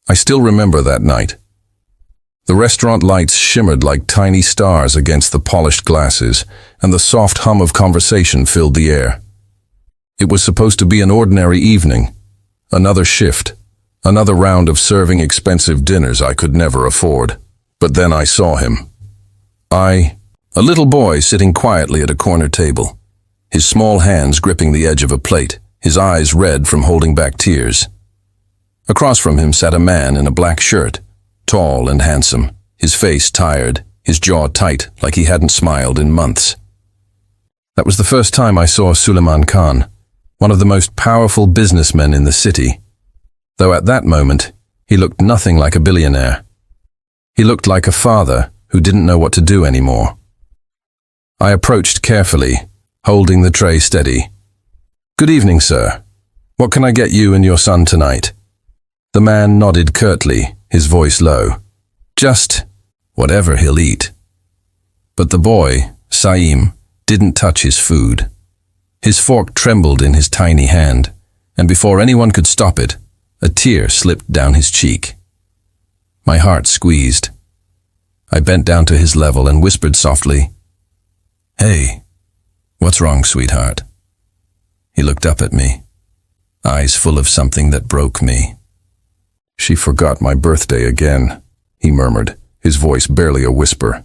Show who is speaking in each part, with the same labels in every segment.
Speaker 1: I still remember that night. The restaurant lights shimmered like tiny stars against the polished glasses, and the soft hum of conversation filled the air. It was supposed to be an ordinary evening, another shift, another round of serving expensive dinners I could never afford. But then I saw him. A little boy sitting quietly at a corner table, his small hands gripping the edge of a plate, his eyes red from holding back tears. Across from him sat a man in a black shirt, tall and handsome, his face tired, his jaw tight like he hadn't smiled in months. That was the first time I saw Suleman Khan, one of the most powerful businessmen in the city. Though at that moment, he looked nothing like a billionaire. He looked like a father who didn't know what to do anymore. I approached carefully, holding the tray steady. "Good evening, sir. What can I get you and your son tonight?" The man nodded curtly, his voice low. "Just whatever he'll eat." But the boy, Saim, didn't touch his food. His fork trembled in his tiny hand, and before anyone could stop it, a tear slipped down his cheek. My heart squeezed. I bent down to his level and whispered softly, "Hey, what's wrong, sweetheart?" He looked up at me, eyes full of something that broke me. "She forgot my birthday again," he murmured, his voice barely a whisper.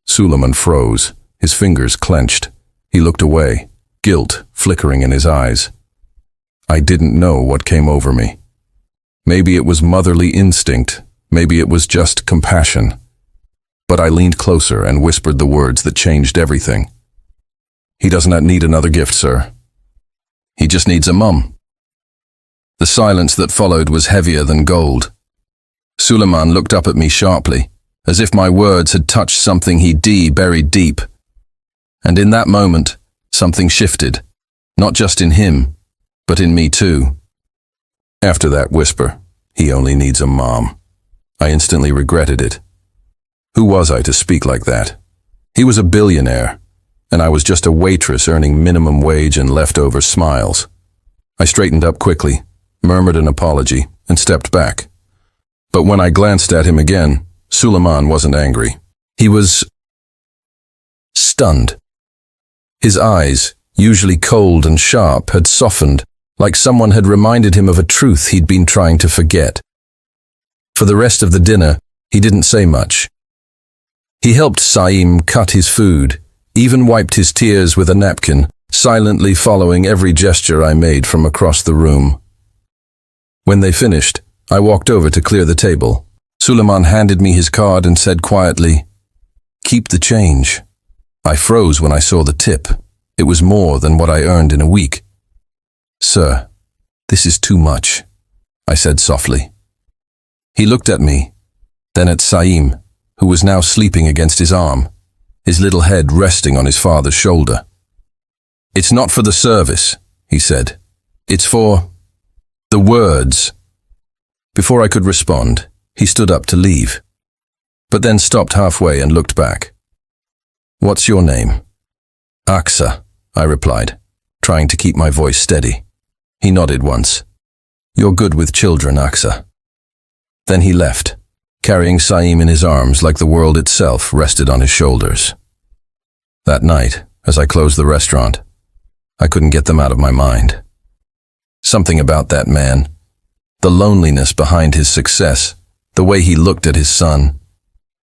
Speaker 1: Suleman froze, his fingers clenched. He looked away, guilt flickering in his eyes. I didn't know what came over me. Maybe it was motherly instinct, maybe it was just compassion. But I leaned closer and whispered the words that changed everything. "He does not need another gift, sir. He just needs a mum." The silence that followed was heavier than gold. Suleman looked up at me sharply, as if my words had touched something he buried deep. And in that moment, something shifted, not just in him, but in me too. After that whisper, "He only needs a mom," I instantly regretted it. Who was I to speak like that? He was a billionaire, and I was just a waitress earning minimum wage and leftover smiles. I straightened up quickly, murmured an apology, and stepped back. But when I glanced at him again, Suleman wasn't angry. He was stunned. His eyes, usually cold and sharp, had softened, like someone had reminded him of a truth he'd been trying to forget. For the rest of the dinner, he didn't say much. He helped Saim cut his food, even wiped his tears with a napkin, silently following every gesture I made from across the room. When they finished, I walked over to clear the table. Suleman handed me his card and said quietly, "Keep the change." I froze when I saw the tip. It was more than what I earned in a week. "Sir, this is too much," I said softly. He looked at me, then at Saim, who was now sleeping against his arm, his little head resting on his father's shoulder. "It's not for the service," he said. "It's for the words." Before I could respond, he stood up to leave, but then stopped halfway and looked back. "What's your name?" "Aksa," I replied, trying to keep my voice steady. He nodded once. "You're good with children, Aksa." Then he left, carrying Saim in his arms like the world itself rested on his shoulders. That night, as I closed the restaurant, I couldn't get them out of my mind. Something about that man, the loneliness behind his success, the way he looked at his son,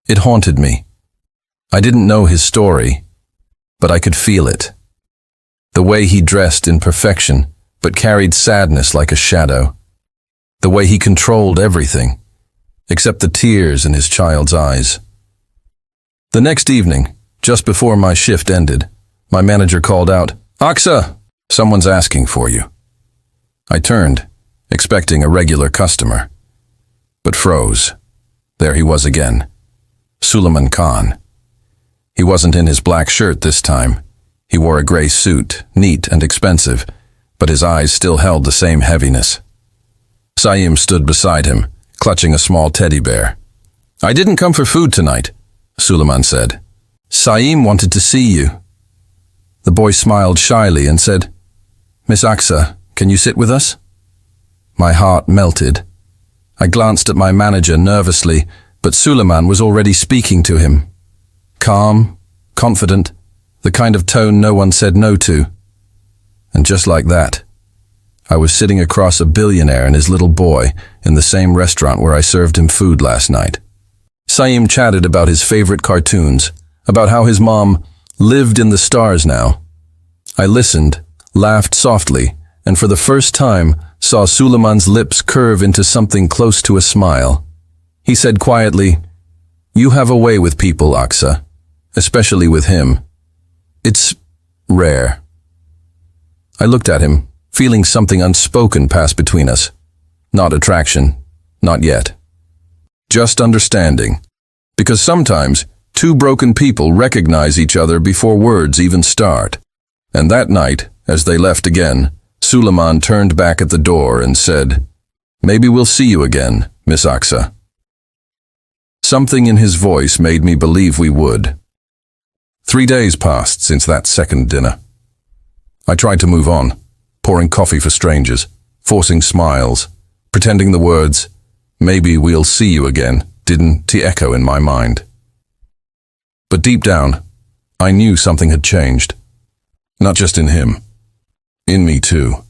Speaker 1: it haunted me. I didn't know his story, but I could feel it. The way he dressed in perfection, but carried sadness like a shadow. The way he controlled everything, except the tears in his child's eyes. The next evening, just before my shift ended, my manager called out, "Aksa, someone's asking for you." I turned, expecting a regular customer, but froze. There he was again, Suleman Khan. He wasn't in his black shirt this time. He wore a gray suit, neat and expensive, but his eyes still held the same heaviness. Saim stood beside him, clutching a small teddy bear. "I didn't come for food tonight," Suleman said. "Saim wanted to see you." The boy smiled shyly and said, "Miss Aksa, can you sit with us?" My heart melted. I glanced at my manager nervously, but Suleman was already speaking to him. Calm, confident, the kind of tone no one said no to. And just like that, I was sitting across a billionaire and his little boy in the same restaurant where I served him food last night. Saim chatted about his favorite cartoons, about how his mom lived in the stars now. I listened, laughed softly, and for the first time saw Suleman's lips curve into something close to a smile. He said quietly, "You have a way with people, Aksa, especially with him. It's rare." I looked at him, feeling something unspoken pass between us. Not attraction, not yet. Just understanding. Because sometimes two broken people recognize each other before words even start. And that night, as they left again, Suleman turned back at the door and said, "Maybe we'll see you again, Miss Aksa." Something in his voice made me believe we would. 3 days passed since that second dinner. I tried to move on, pouring coffee for strangers, forcing smiles, pretending the words, "Maybe we'll see you again," didn't echo in my mind. But deep down, I knew something had changed. Not just in him. In me too.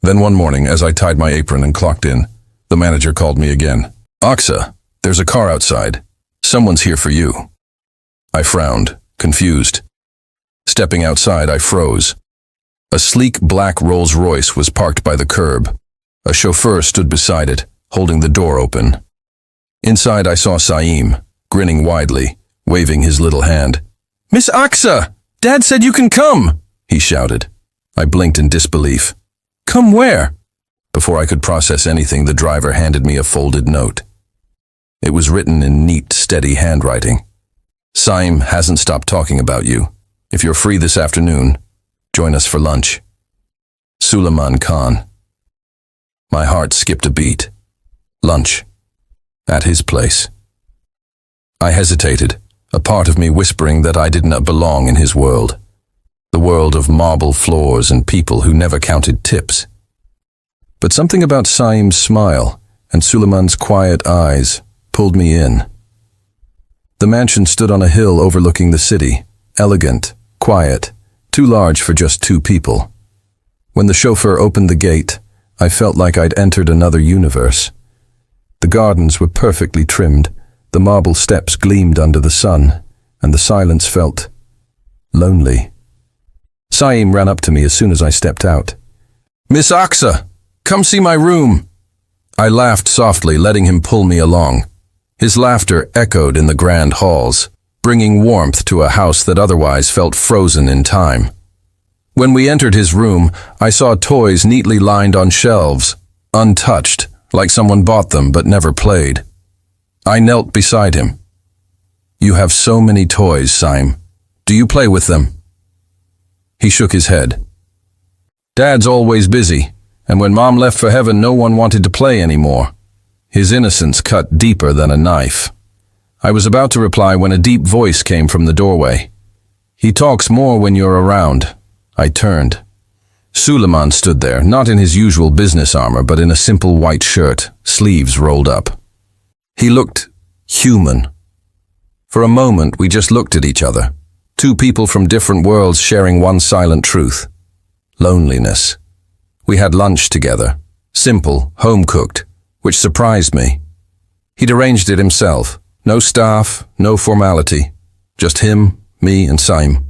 Speaker 1: Then one morning, as I tied my apron and clocked in, the manager called me again. "Aksa, there's a car outside. Someone's here for you." I frowned, confused. Stepping outside, I froze. A sleek black Rolls-Royce was parked by the curb. A chauffeur stood beside it, holding the door open. Inside, I saw Saim, grinning widely, waving his little hand. "Miss Aksa! Dad said you can come!" he shouted. I blinked in disbelief. "Come where?" Before I could process anything, the driver handed me a folded note. It was written in neat, steady handwriting. "Saim hasn't stopped talking about you. If you're free this afternoon, join us for lunch. Suleman Khan." My heart skipped a beat. Lunch. At his place. I hesitated, a part of me whispering that I did not belong in his world. The world of marble floors and people who never counted tips. But something about Saim's smile and Suleman's quiet eyes pulled me in. The mansion stood on a hill overlooking the city, elegant, quiet, too large for just two people. When the chauffeur opened the gate, I felt like I'd entered another universe. The gardens were perfectly trimmed, the marble steps gleamed under the sun, and the silence felt lonely. Saim ran up to me as soon as I stepped out. "Miss Aksa, come see my room." I laughed softly, letting him pull me along. His laughter echoed in the grand halls, bringing warmth to a house that otherwise felt frozen in time. When we entered his room, I saw toys neatly lined on shelves, untouched, like someone bought them but never played. I knelt beside him. "You have so many toys, Saim. Do you play with them?" He shook his head. "Dad's always busy, and when Mom left for heaven, no one wanted to play anymore." His innocence cut deeper than a knife. I was about to reply when a deep voice came from the doorway. "He talks more when you're around." I turned. Suleman stood there, not in his usual business armor, but in a simple white shirt, sleeves rolled up. He looked human. For a moment, we just looked at each other. Two people from different worlds sharing one silent truth. Loneliness. We had lunch together. Simple, home-cooked, which surprised me. He'd arranged it himself. No staff, no formality. Just him, me, and Saim.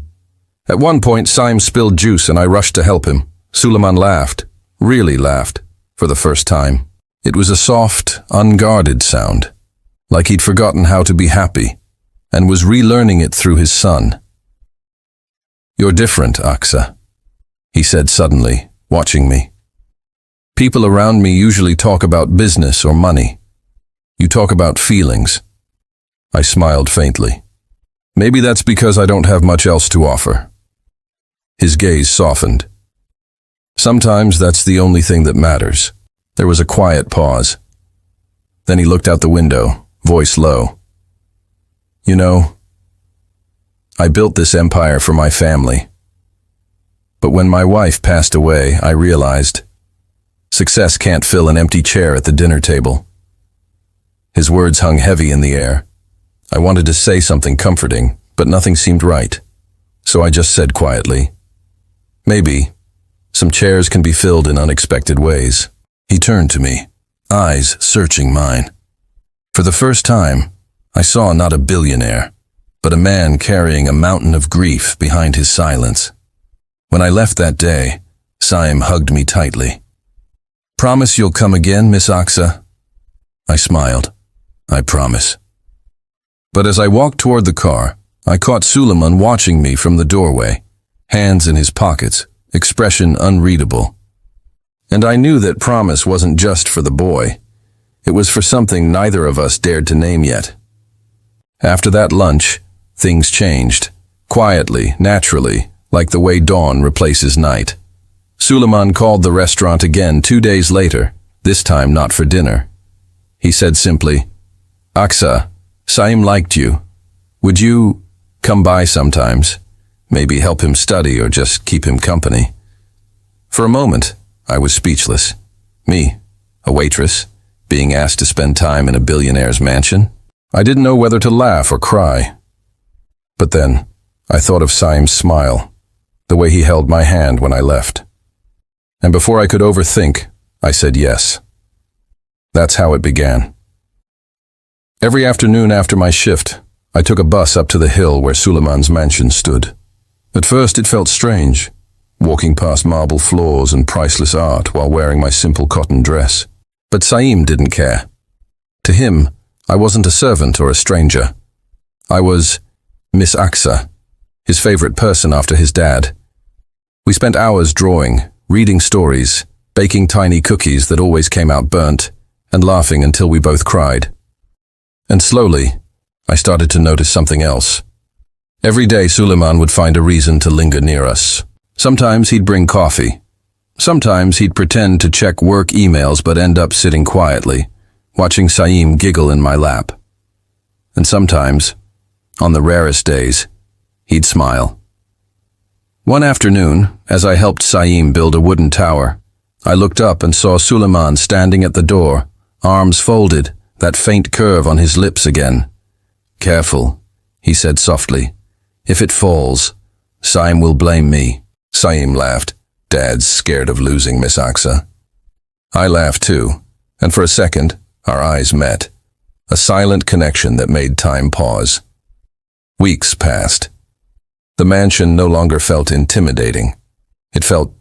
Speaker 1: At one point, Saim spilled juice and I rushed to help him. Suleman laughed, really laughed, for the first time. It was a soft, unguarded sound, like he'd forgotten how to be happy, and was relearning it through his son. "You're different, Aksa," he said suddenly, watching me. "People around me usually talk about business or money. You talk about feelings." I smiled faintly. "Maybe that's because I don't have much else to offer." His gaze softened. "Sometimes that's the only thing that matters." There was a quiet pause. Then he looked out the window, voice low. "You know, I built this empire for my family. But when my wife passed away, I realized success can't fill an empty chair at the dinner table. His words hung heavy in the air. I wanted to say something comforting, but nothing seemed right. So I just said quietly, "Maybe. Some chairs can be filled in unexpected ways." He turned to me, eyes searching mine. For the first time, I saw not a billionaire, but a man carrying a mountain of grief behind his silence. When I left that day, Saim hugged me tightly. "Promise you'll come again, Miss Aksa?" I smiled. "I promise." But as I walked toward the car, I caught Suleman watching me from the doorway, hands in his pockets, expression unreadable. And I knew that promise wasn't just for the boy. It was for something neither of us dared to name yet. After that lunch, things changed, quietly, naturally, like the way dawn replaces night. Suleman called the restaurant again 2 days later, this time not for dinner. He said simply, "Aksa, Saim liked you. Would you come by sometimes? Maybe help him study or just keep him company?" For a moment, I was speechless. Me, a waitress, being asked to spend time in a billionaire's mansion? I didn't know whether to laugh or cry. But then, I thought of Saim's smile, the way he held my hand when I left. And before I could overthink, I said yes. That's how it began. Every afternoon after my shift, I took a bus up to the hill where Suleman's mansion stood. At first it felt strange, walking past marble floors and priceless art while wearing my simple cotton dress. But Saim didn't care. To him, I wasn't a servant or a stranger. I was Miss Aksa, his favorite person after his dad. We spent hours drawing, reading stories, baking tiny cookies that always came out burnt, and laughing until we both cried. And slowly, I started to notice something else. Every day Suleman would find a reason to linger near us. Sometimes he'd bring coffee. Sometimes he'd pretend to check work emails but end up sitting quietly, watching Saim giggle in my lap. And sometimes, on the rarest days, he'd smile. One afternoon, as I helped Saim build a wooden tower, I looked up and saw Suleman standing at the door, arms folded, that faint curve on his lips again. "Careful," he said softly. "If it falls, Saim will blame me." Saim laughed. "Dad's scared of losing Miss Aksa." I laughed too, and for a second, our eyes met. A silent connection that made time pause. Weeks passed. The mansion no longer felt intimidating. It felt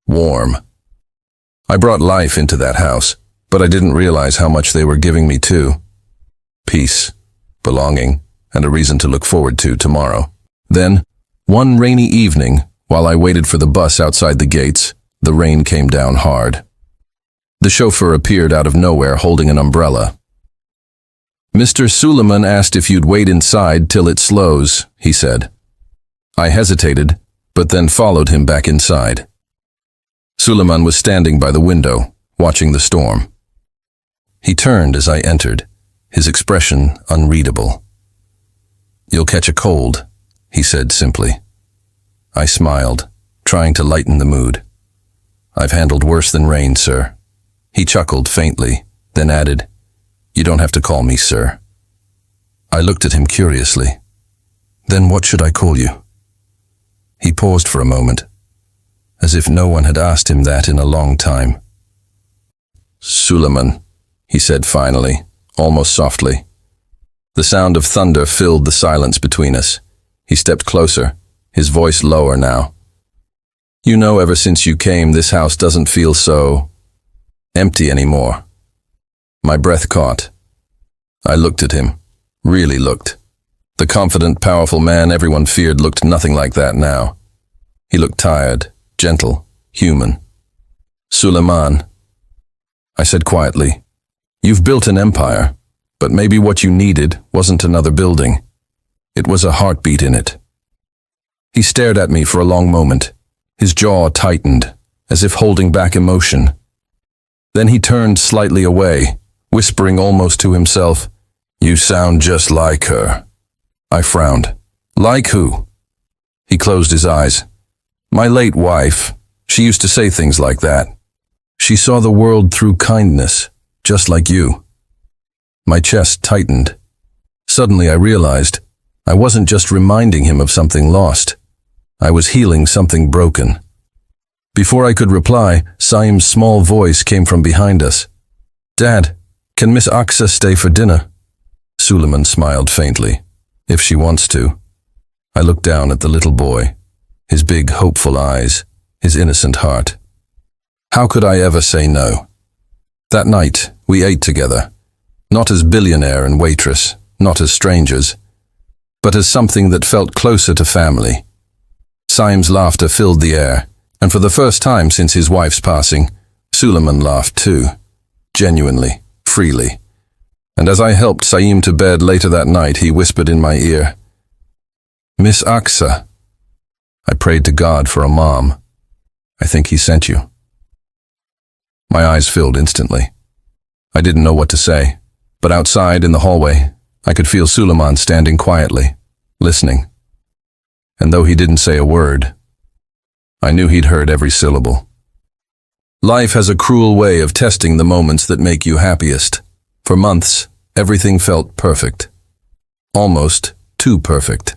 Speaker 1: warm. I brought life into that house, but I didn't realize how much they were giving me too. Peace, belonging, and a reason to look forward to tomorrow. Then, one rainy evening, while I waited for the bus outside the gates, the rain came down hard. The chauffeur appeared out of nowhere holding an umbrella. "Mr. Suleman asked if you'd wait inside till it slows," he said. I hesitated, but then followed him back inside. Suleman was standing by the window, watching the storm. He turned as I entered, his expression unreadable. "You'll catch a cold," he said simply. I smiled, trying to lighten the mood. "I've handled worse than rain, sir." He chuckled faintly, then added, "You don't have to call me sir." I looked at him curiously. "Then what should I call you?" He paused for a moment, as if no one had asked him that in a long time. "Suleman," he said finally, almost softly. The sound of thunder filled the silence between us. He stepped closer, his voice lower now. "You know, ever since you came, this house doesn't feel so empty anymore." My breath caught. I looked at him, really looked. The confident, powerful man everyone feared looked nothing like that now. He looked tired, gentle, human. "Suleman," I said quietly, "you've built an empire, but maybe what you needed wasn't another building. It was a heartbeat in it." He stared at me for a long moment, his jaw tightened, as if holding back emotion. Then he turned slightly away, whispering almost to himself, "You sound just like her." I frowned. "Like who?" He closed his eyes. "My late wife. She used to say things like that. She saw the world through kindness, just like you." My chest tightened. Suddenly I realized I wasn't just reminding him of something lost. I was healing something broken. Before I could reply, Saim's small voice came from behind us. "Dad, can Miss Aksa stay for dinner?" Suleman smiled faintly. "If she wants to." I looked down at the little boy, his big, hopeful eyes, his innocent heart. How could I ever say no? That night, we ate together, not as Billionaire and Waitress, not as strangers, but as something that felt closer to family. Saim's laughter filled the air, and for the first time since his wife's passing, Suleman laughed too, genuinely, freely. And as I helped Saim to bed later that night, he whispered in my ear, "Miss Aksa." I prayed to God for a mom. "I think he sent you." My eyes filled instantly. I didn't know what to say, but outside in the hallway, I could feel Suleman standing quietly, listening. And though he didn't say a word, I knew he'd heard every syllable. Life has a cruel way of testing the moments that make you happiest. For months, everything felt perfect. Almost too perfect.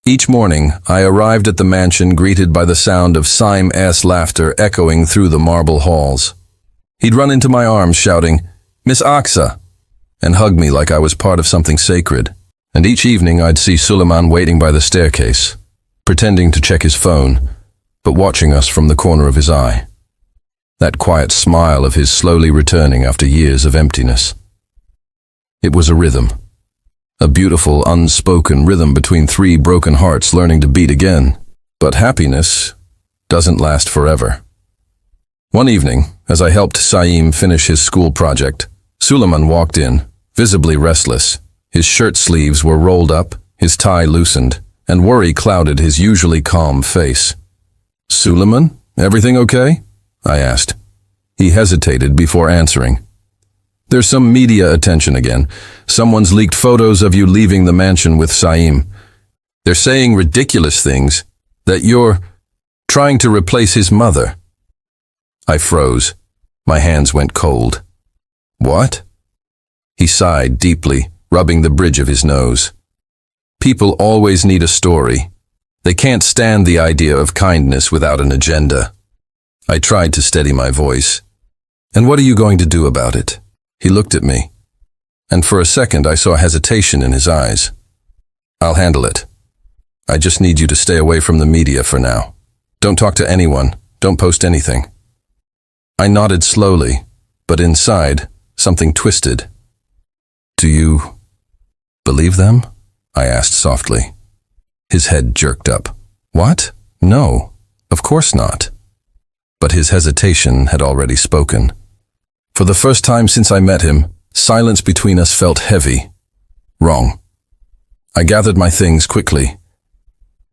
Speaker 1: Each morning, I arrived at the mansion greeted by the sound of Saim's laughter echoing through the marble halls. He'd run into my arms shouting, "Miss Aksa," and hug me like I was part of something sacred. And each evening I'd see Suleman waiting by the staircase, pretending to check his phone, but watching us from the corner of his eye. That quiet smile of his slowly returning after years of emptiness. It was a rhythm. A beautiful, unspoken rhythm between three broken hearts learning to beat again. But happiness doesn't last forever. One evening, as I helped Saim finish his school project, Suleman walked in, visibly restless. His shirt sleeves were rolled up, his tie loosened, and worry clouded his usually calm face. "Suleman, everything okay?" I asked. He hesitated before answering. "There's some media attention again. Someone's leaked photos of you leaving the mansion with Saim. They're saying ridiculous things, that you're trying to replace his mother." I froze. My hands went cold. "What?" He sighed deeply, rubbing the bridge of his nose. "People always need a story. They can't stand the idea of kindness without an agenda." I tried to steady my voice. "And what are you going to do about it?" He looked at me, and for a second I saw hesitation in his eyes. "I'll handle it. I just need you to stay away from the media for now. Don't talk to anyone. Don't post anything." I nodded slowly, but inside, something twisted. "Do you believe them?" I asked softly. His head jerked up. "What? No, of course not." But his hesitation had already spoken. For the first time since I met him, silence between us felt heavy. Wrong. I gathered my things quickly.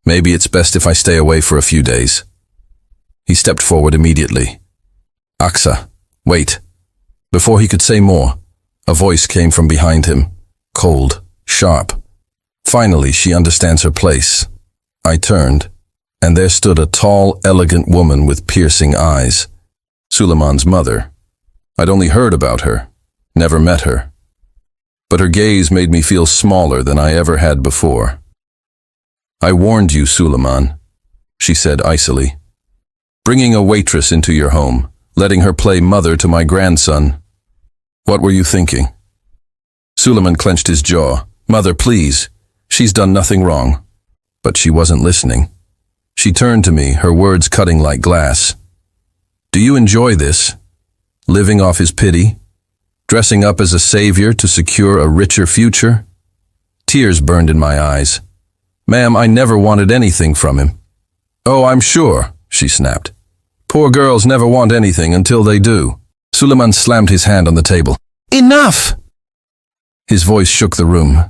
Speaker 1: "Maybe it's best if I stay away for a few days." He stepped forward immediately. "Aksa, wait." Before he could say more, a voice came from behind him, cold, sharp. Finally, she understands her place. I turned, and there stood a tall, elegant woman with piercing eyes. Suleman's mother. I'd only heard about her, never met her. But her gaze made me feel smaller than I ever had before. "I warned you, Suleman," she said icily. "Bringing a waitress into your home, letting her play mother to my grandson. What were you thinking?" Suleman clenched his jaw. "Mother, please. She's done nothing wrong." But she wasn't listening. She turned to me, her words cutting like glass. "Do you enjoy this? Living off his pity? Dressing up as a savior to secure a richer future?" Tears burned in my eyes. "Ma'am, I never wanted anything from him." "Oh, I'm sure," she snapped. "Poor girls never want anything until they do." Suleman slammed his hand on the table. "Enough!" His voice shook the room,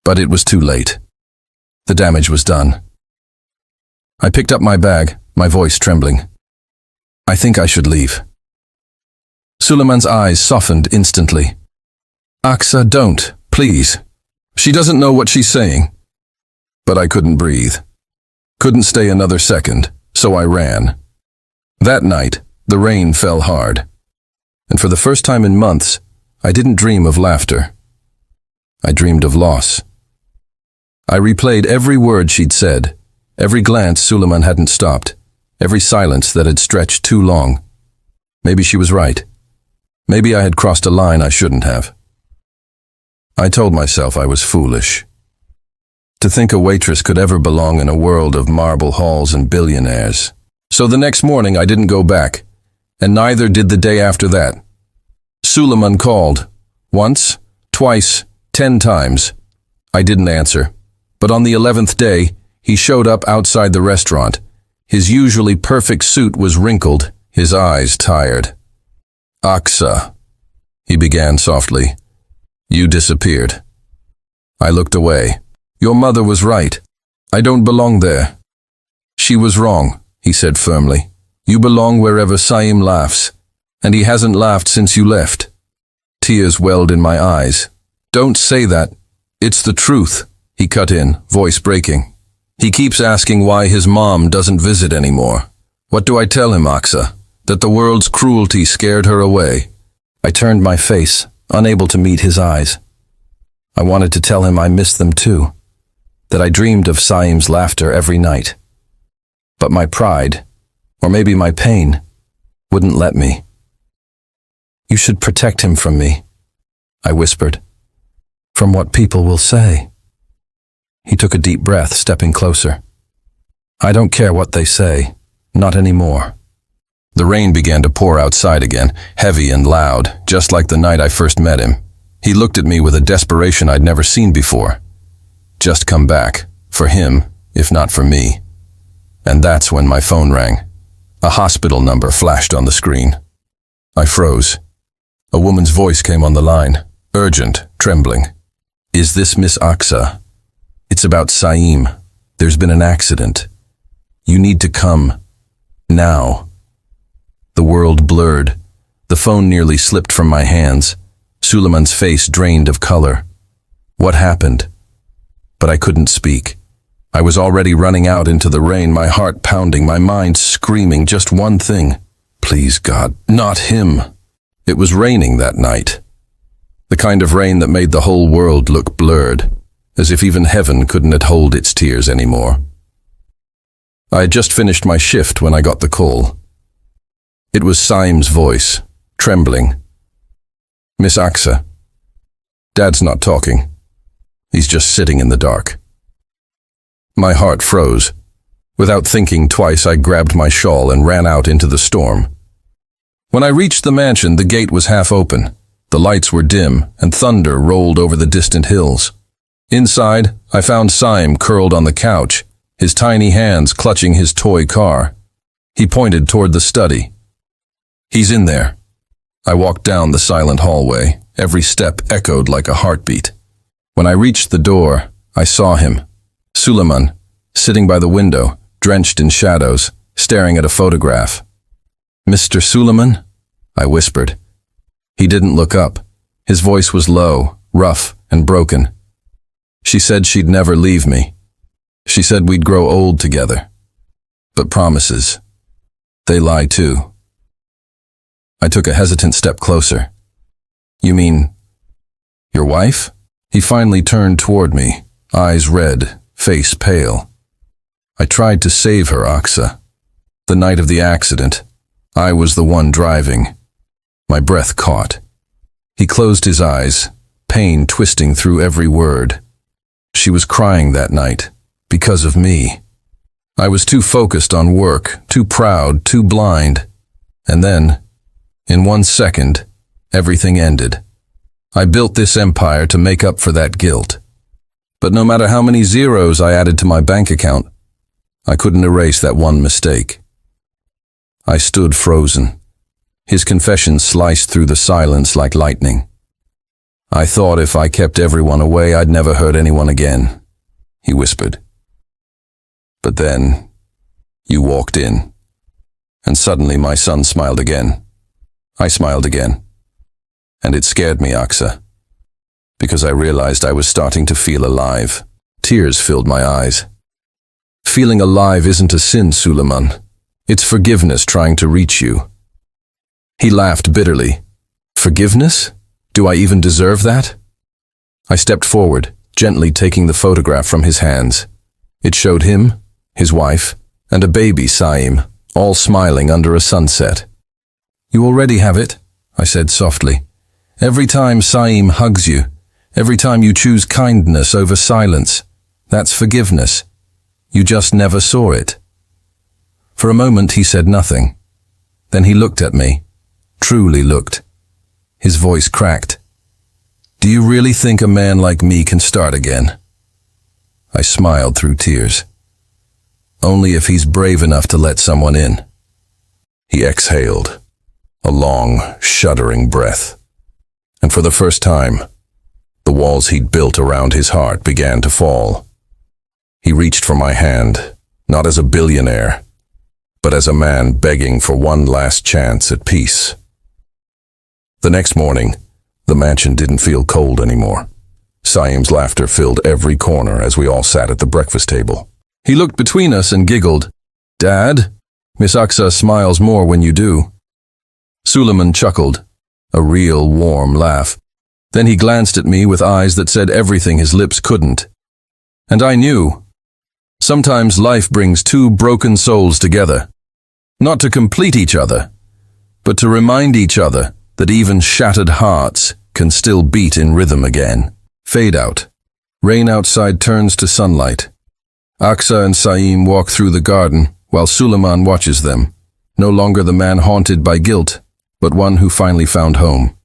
Speaker 1: but it was too late. The damage was done. I picked up my bag, my voice trembling. "I think I should leave." Suleman's eyes softened instantly. "Aksa, don't, please. She doesn't know what she's saying." But I couldn't breathe. Couldn't stay another second, so I ran. That night, the rain fell hard. And for the first time in months, I didn't dream of laughter. I dreamed of loss. I replayed every word she'd said, every glance Suleman hadn't stopped, every silence that had stretched too long. Maybe she was right. Maybe I had crossed a line I shouldn't have. I told myself I was foolish. To think a waitress could ever belong in a world of marble halls and billionaires. So the next morning I didn't go back, and neither did the day after that. Suleman called. Once, twice, 10 times. I didn't answer, but on the 11th day, he showed up outside the restaurant. His usually perfect suit was wrinkled, his eyes tired. Aksa, he began softly. You disappeared. I looked away. Your mother was right. I don't belong there. She was wrong, he said firmly. You belong wherever Saim laughs, and he hasn't laughed since you left. Tears welled in my eyes. Don't say that. It's the truth, he cut in, voice breaking. He keeps asking why his mom doesn't visit anymore. What do I tell him, Aksa? That the world's cruelty scared her away? I turned my face, unable to meet his eyes. I wanted to tell him I missed them too, that I dreamed of Saim's laughter every night. But my pride, or maybe my pain, wouldn't let me. You should protect him from me, I whispered. From what people will say. He took a deep breath, stepping closer. I don't care what they say, not anymore. The rain began to pour outside again, heavy and loud, just like the night I first met him. He looked at me with a desperation I'd never seen before. Just come back, for him, if not for me. And that's when my phone rang. A hospital number flashed on the screen. I froze. A woman's voice came on the line, urgent, trembling. Is this Miss Aksa? It's about Saim. There's been an accident. You need to come. Now. The world blurred. The phone nearly slipped from my hands. Suleman's face drained of color. What happened? But I couldn't speak. I was already running out into the rain, my heart pounding, my mind screaming just one thing. Please, God, not him. It was raining that night. The kind of rain that made the whole world look blurred, as if even heaven couldn't hold its tears anymore. I had just finished my shift when I got the call. It was Saim's voice, trembling. Miss Aksa. Dad's not talking. He's just sitting in the dark. My heart froze. Without thinking twice, I grabbed my shawl and ran out into the storm. When I reached the mansion, the gate was half open. The lights were dim, and thunder rolled over the distant hills. Inside, I found Saim curled on the couch, his tiny hands clutching his toy car. He pointed toward the study. He's in there. I walked down the silent hallway. Every step echoed like a heartbeat. When I reached the door, I saw him. Suleman, sitting by the window, drenched in shadows, staring at a photograph. Mr. Suleman? I whispered. He didn't look up. His voice was low, rough, and broken. She said she'd never leave me. She said we'd grow old together. But promises, they lie too. I took a hesitant step closer. You mean, your wife? He finally turned toward me, eyes red, face pale. I tried to save her, Aksa. The night of the accident, I was the one driving. My breath caught. He closed his eyes, pain twisting through every word. She was crying that night, because of me. I was too focused on work, too proud, too blind. And then, in 1 second, everything ended. I built this empire to make up for that guilt. But no matter how many zeros I added to my bank account, I couldn't erase that one mistake. I stood frozen. His confession sliced through the silence like lightning. I thought if I kept everyone away, I'd never hurt anyone again, he whispered. But then, you walked in, and suddenly my son smiled again. I smiled again. And it scared me, Aksa, because I realized I was starting to feel alive. Tears filled my eyes. Feeling alive isn't a sin, Suleman. It's forgiveness trying to reach you. He laughed bitterly. Forgiveness? Do I even deserve that? I stepped forward, gently taking the photograph from his hands. It showed him, his wife, and a baby, Saeem, all smiling under a sunset. You already have it, I said softly. Every time Saeem hugs you, every time you choose kindness over silence, that's forgiveness. You just never saw it. For a moment he said nothing. Then he looked at me, truly looked. His voice cracked. Do you really think a man like me can start again? I smiled through tears. Only if he's brave enough to let someone in. He exhaled, a long, shuddering breath. And for the first time, the walls he'd built around his heart began to fall. He reached for my hand, not as a billionaire, but as a man begging for one last chance at peace. The next morning, the mansion didn't feel cold anymore. Saeem's laughter filled every corner as we all sat at the breakfast table. He looked between us and giggled. Dad, Miss Aksa smiles more when you do. Suleman chuckled, a real warm laugh. Then he glanced at me with eyes that said everything his lips couldn't. And I knew. Sometimes life brings two broken souls together. Not to complete each other, but to remind each other that even shattered hearts can still beat in rhythm again. Fade out. Rain outside turns to sunlight. Aksa and Saeem walk through the garden while Suleman watches them, no longer the man haunted by guilt, but one who finally found home.